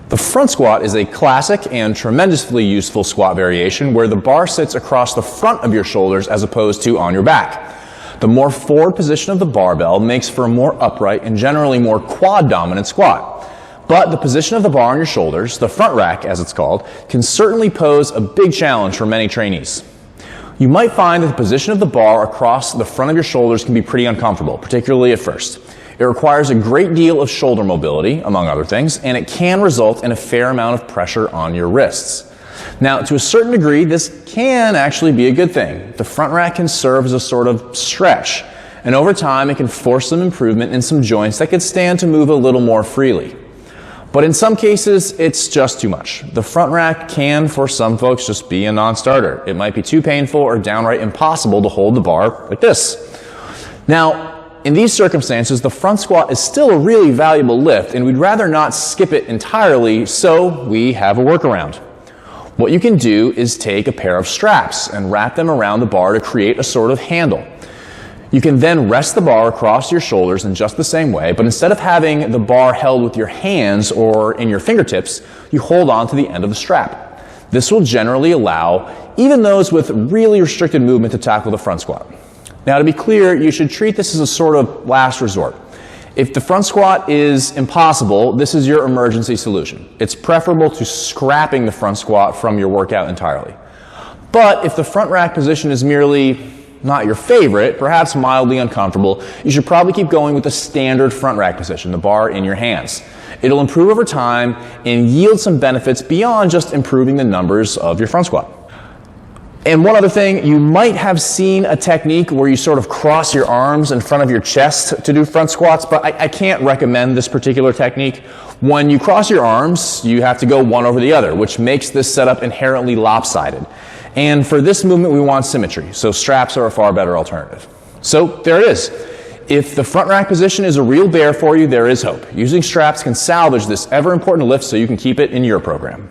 The front squat is a classic and tremendously useful squat variation where the bar sits across the front of your shoulders as opposed to on your back. The more forward position of the barbell makes for a more upright and generally more quad-dominant squat. But the position of the bar on your shoulders, the front rack as it's called, can certainly pose a big challenge for many trainees. You might find that the position of the bar across the front of your shoulders can be pretty uncomfortable, particularly at first. It requires a great deal of shoulder mobility, among other things, and it can result in a fair amount of pressure on your wrists. Now, to a certain degree, this can actually be a good thing. The front rack can serve as a sort of stretch, and over time it can force some improvement in some joints that could stand to move a little more freely. But in some cases, it's just too much. The front rack can, for some folks, just be a non-starter. It might be too painful or downright impossible to hold the bar like this. Now, in these circumstances, the front squat is still a really valuable lift, and we'd rather not skip it entirely, so we have a workaround. What you can do is take a pair of straps and wrap them around the bar to create a sort of handle. You can then rest the bar across your shoulders in just the same way, but instead of having the bar held with your hands or in your fingertips, you hold on to the end of the strap. This will generally allow even those with really restricted movement to tackle the front squat. Now, to be clear, you should treat this as a sort of last resort. If the front squat is impossible, this is your emergency solution. It's preferable to scrapping the front squat from your workout entirely. But if the front rack position is merely not your favorite, perhaps mildly uncomfortable, you should probably keep going with the standard front rack position, the bar in your hands. It'll improve over time and yield some benefits beyond just improving the numbers of your front squat. And one other thing, you might have seen a technique where you sort of cross your arms in front of your chest to do front squats, but I can't recommend this particular technique. When you cross your arms, you have to go one over the other, which makes this setup inherently lopsided. And for this movement, we want symmetry, so straps are a far better alternative. So there it is. If the front rack position is a real bear for you, there is hope. Using straps can salvage this ever important lift so you can keep it in your program.